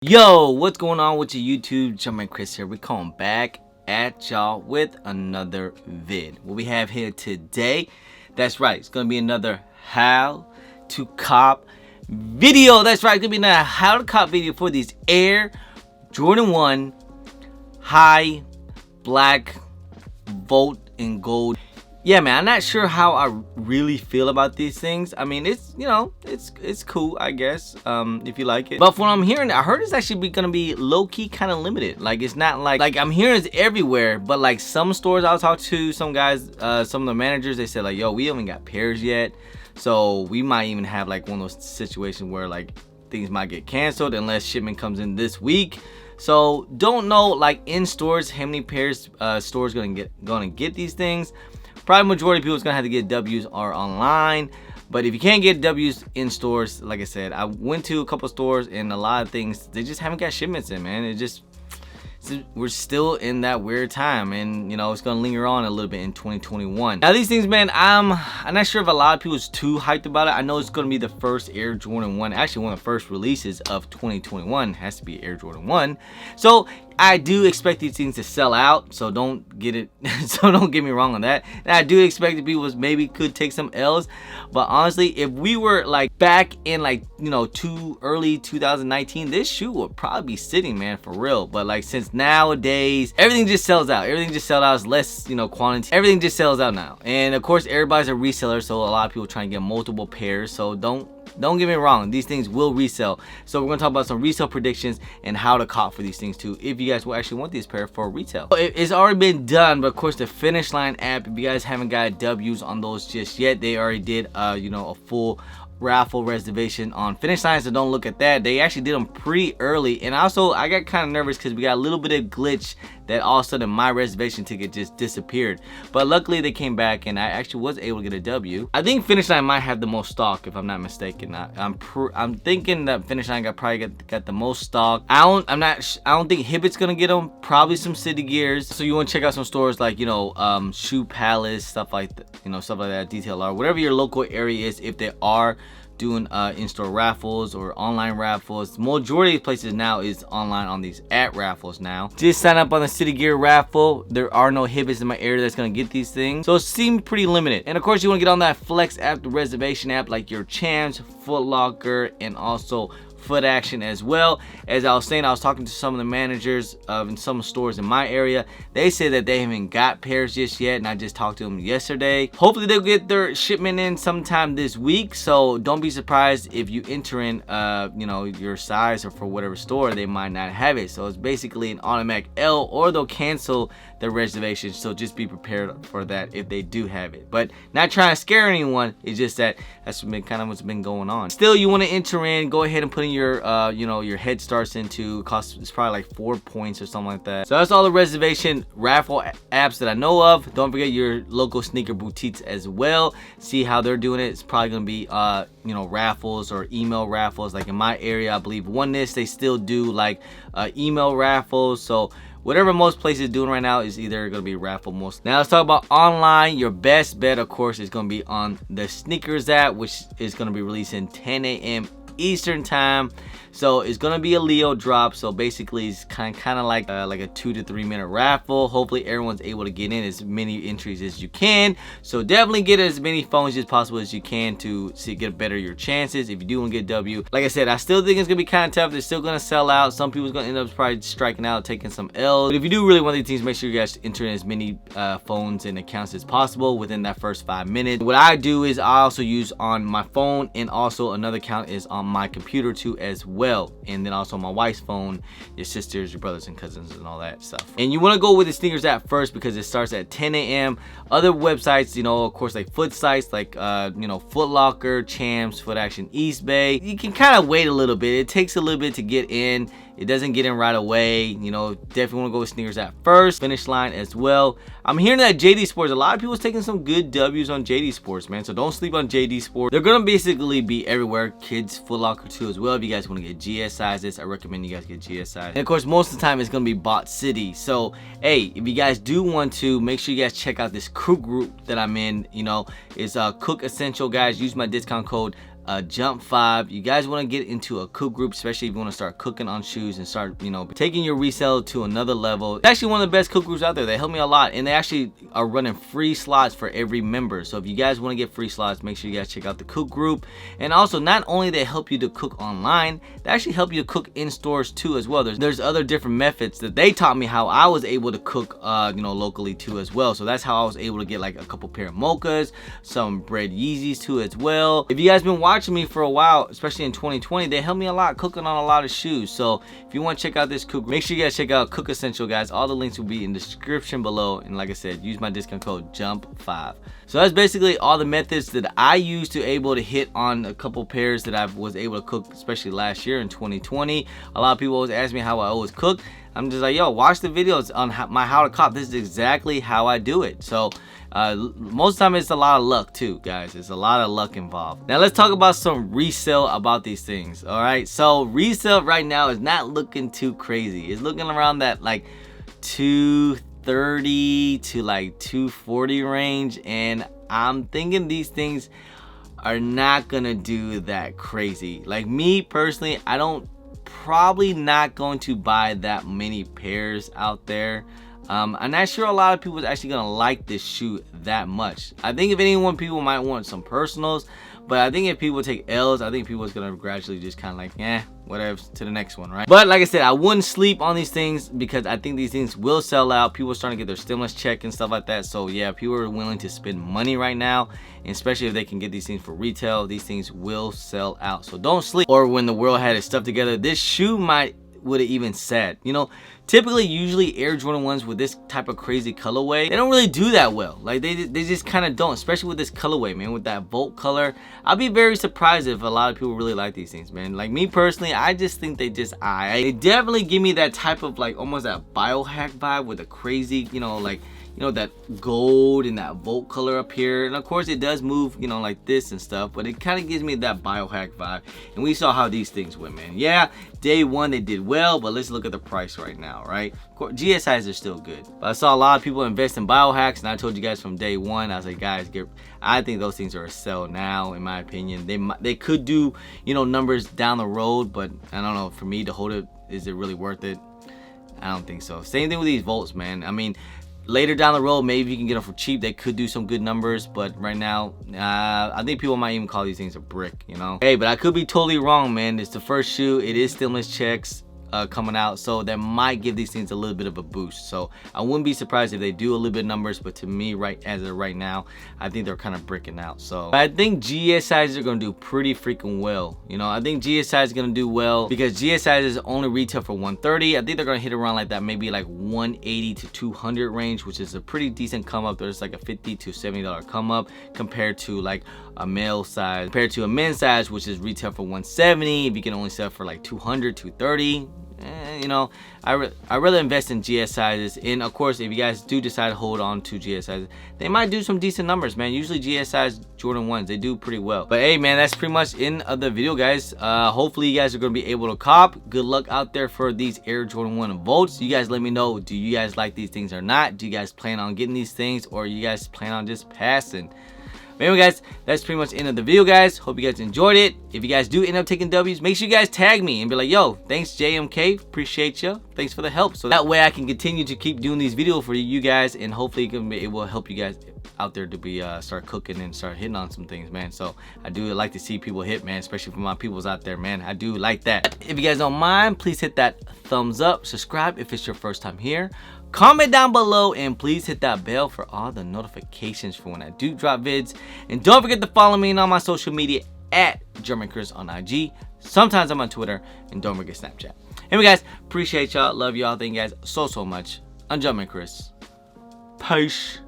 Yo, what's going on with your YouTube? Jumpman Chris here. We're coming back at y'all with another vid. What we have here today, that's right, it's gonna be another how to cop video. That's right, it's gonna be another how to cop video for these Air Jordan 1 high black volt and gold. Yeah, man, I'm not sure how I really feel about these things. I mean, it's, you know, it's cool, I guess, if you like it. But from what I'm hearing, I heard it's actually gonna be low-key kind of limited. Like, it's not like I'm hearing it's everywhere, but like some stores I'll talk to, some guys, some of the managers, they said like, yo, we haven't got pairs yet. So we might even have like one of those situations where like things might get canceled unless shipment comes in this week. So don't know like in stores how many pairs stores gonna get these things. Probably majority of people is gonna have to get W's or online, but if you can't get W's in stores, like I said, I went to a couple stores and a lot of things they just haven't got shipments in, man. We're still in that weird time, and you know it's gonna linger on a little bit in 2021. Now these things, man, I'm not sure if a lot of people is too hyped about it. I know it's gonna be the first Air Jordan 1, actually one of the first releases of 2021 has to be Air Jordan 1. So I do expect these things to sell out, so don't get it so don't get me wrong on that. And I do expect that people maybe could take some L's, but honestly, if we were like back in like, you know, early 2019, this shoe would probably be sitting, man, for real. But like since nowadays everything just sells out, it's less, you know, quantity, everything just sells out now. And of course everybody's a reseller, so a lot of people trying to get multiple pairs, so don't get me wrong, these things will resell. So we're gonna talk about some resale predictions and how to cop for these things too, if you guys will actually want these pair for retail. It's already been done, but of course the Finish Line app, if you guys haven't got W's on those just yet, they already did you know, a full raffle reservation on Finish Line, so don't look at that. They actually did them pretty early, and also I got kind of nervous because we got a little bit of glitch that all of a sudden my reservation ticket just disappeared, but luckily they came back and I actually was able to get a W. I think Finish Line might have the most stock if I'm not mistaken. I'm thinking that Finish Line got the most stock. I don't think Hibbett's gonna get them, probably some City Gears. So you want to check out some stores like, you know, Shoe Palace, stuff like that, you know, stuff like that, Detail R, whatever your local area is, if they are doing in-store raffles or online raffles. Majority of places now is online on these at raffles now. Just sign up on the City Gear raffle. There are no Hibbets in my area that's gonna get these things, so it seems pretty limited. And of course you want to get on that Flex app, the reservation app, like your Champs, Foot Locker, and also Foot Action as well. As I was saying, I was talking to some of the managers in some stores in my area. They say that they haven't got pairs just yet, and I just talked to them yesterday. Hopefully they'll get their shipment in sometime this week, so don't be surprised if you enter in you know, your size, or for whatever store they might not have it. So it's basically an automatic L, or they'll cancel their reservation, so just be prepared for that if they do have it. But not trying to scare anyone, it's just that's been kind of what's been going on. Still, you want to enter in, go ahead and put in your you know, your head starts into it's probably like 4 points or something like that. So that's all the reservation raffle apps that I know of. Don't forget your local sneaker boutiques as well, see how they're doing it. It's probably gonna be you know, raffles or email raffles. Like in my area, I believe Oneness, they still do like email raffles. So whatever most places doing right now is either gonna be raffle most. Now let's talk about online. Your best bet, of course, is gonna be on the Sneakers app, which is gonna be releasing 10 a.m. Eastern time. So it's gonna be a Leo drop, so basically it's kind of like a 2 to 3 minute raffle. Hopefully everyone's able to get in as many entries as you can, so definitely get as many phones as possible as you can to get better your chances if you do want to get W. Like I said, I still think it's gonna be kind of tough. They're still gonna sell out. Some people's gonna end up probably striking out, taking some L's. But if you do really want these teams, make sure you guys enter in as many phones and accounts as possible within that first 5 minutes. What I do is I also use on my phone, and also another account is on my computer too as well, and then also my wife's phone, your sisters, your brothers and cousins, and all that stuff. And you want to go with the Sneakers app first because it starts at 10 a.m. Other websites, you know, of course, like foot sites like you know, Foot Locker, Champs, Foot Action, East Bay, you can kind of wait a little bit. It takes a little bit to get in. It doesn't get in right away. You know, definitely want to go with Sneakers app first. Finish Line as well. I'm hearing that JD Sports, a lot of people's taking some good W's on JD Sports, man. So don't sleep on JD Sports. They're gonna basically be everywhere. Kids, Foot Locker too as well. If you guys want to get GS sizes, I recommend you guys get GS size. And of course, most of the time it's gonna be Bot City. So hey, if you guys do want to, make sure you guys check out this crew group that I'm in. You know, it's Cook Essential, guys. Use my discount code Jump 5. You guys want to get into a cook group, especially if you want to start cooking on shoes and start, you know, taking your resale to another level. It's actually one of the best cook groups out there. They help me a lot, and they actually are running free slots for every member. So if you guys want to get free slots, make sure you guys check out the cook group. And also, not only they help you to cook online, they actually help you to cook in stores too as well. There's other different methods that they taught me how I was able to cook, you know, locally too as well. So that's how I was able to get like a couple pair of mochas, some bread Yeezys too as well. If you guys been watching me for a while, especially in 2020, they helped me a lot cooking on a lot of shoes. So if you want to check out this cook, make sure you guys check out Cook Essential, guys. All the links will be in the description below, and like I said, use my discount code JUMP5. So that's basically all the methods that I used to able to hit on a couple pairs that I was able to cook, especially last year in 2020. A lot of people always ask me how I always cook. I'm just like, yo, watch the videos on my how to cop. This is exactly how I do it. So most of the time it's a lot of luck too, guys. It's a lot of luck involved. Now let's talk about some resale about these things. All right, so resale right now is not looking too crazy. It's looking around that like 230 to like 240 range, and I'm thinking these things are not gonna do that crazy. Like me personally, I don't probably not going to buy that many pairs out there. I'm not sure a lot of people is actually gonna like this shoe that much. I think if anyone, people might want some personals, but I think if people take L's, I think people is gonna gradually just kind of like, whatever, to the next one, right? But like I said, I wouldn't sleep on these things because I think these things will sell out. People are starting to get their stimulus check and stuff like that. So yeah, people are willing to spend money right now, and especially if they can get these things for retail, these things will sell out. So don't sleep. Or when the world had its stuff together, this shoe would have even said, you know, typically usually Air Jordan 1s with this type of crazy colorway, they don't really do that well. Like they just kind of don't, especially with this colorway, man, with that Volt color. I'd be very surprised if a lot of people really like these things, man. Like me personally, I just think they definitely give me that type of like almost that biohack vibe with a crazy, you know, like, you know, that gold and that Volt color up here. And of course it does move, you know, like this and stuff, but it kind of gives me that biohack vibe. And we saw how these things went, man. Yeah, day one they did well, but let's look at the price right now, right? Of course, GSIs are still good, but I saw a lot of people invest in biohacks, and I told you guys from day one, I was like, guys, I think those things are a sell now, in my opinion. They could do, you know, numbers down the road, but I don't know, for me to hold it, is it really worth it? I don't think so. Same thing with these Volts, man. I mean, later down the road, maybe you can get them for cheap. They could do some good numbers, but right now, I think people might even call these things a brick, you know? Hey, but I could be totally wrong, man. It's the first shoe. It is stimulus checks coming out, so that might give these things a little bit of a boost. So I wouldn't be surprised if they do a little bit of numbers, but to me, right as of right now, I think they're kind of bricking out. So I think GSIs are going to do pretty freaking well. You know, I think GSIs is going to do well because GSIs is only retail for 130. I think they're going to hit around like that, maybe like 180 to 200 range, which is a pretty decent come up. There's like a $50 to $70 come up compared to like a male size, compared to a men's size, which is retail for 170. If you can only sell for like 200, 230, you know, I rather invest in GS sizes. And of course, if you guys do decide to hold on to GS sizes, they might do some decent numbers, man. Usually GS size Jordan 1s, they do pretty well. But hey, man, that's pretty much in of the video, guys. Hopefully you guys are going to be able to cop. Good luck out there for these Air Jordan 1 Volts. You guys let me know, do you guys like these things or not? Do you guys plan on getting these things, or you guys plan on just passing? But anyway, guys, that's pretty much the end of the video, guys. Hope you guys enjoyed it. If you guys do end up taking W's, make sure you guys tag me and be like, yo, thanks JMK, appreciate you, thanks for the help. So that way I can continue to keep doing these videos for you guys, and hopefully it can be able to help you guys out there to be start cooking and start hitting on some things, man. So I do like to see people hit, man, especially for my peoples out there, man. I do like that. If you guys don't mind, please hit that thumbs up, subscribe if it's your first time here, comment down below, and please hit that bell for all the notifications for when I do drop vids. And don't forget to follow me on my social media at JermanChris on IG. Sometimes I'm on Twitter, and don't forget Snapchat. Anyway, guys, appreciate y'all, love y'all, thank you guys so much. I'm JermanChris. Peace.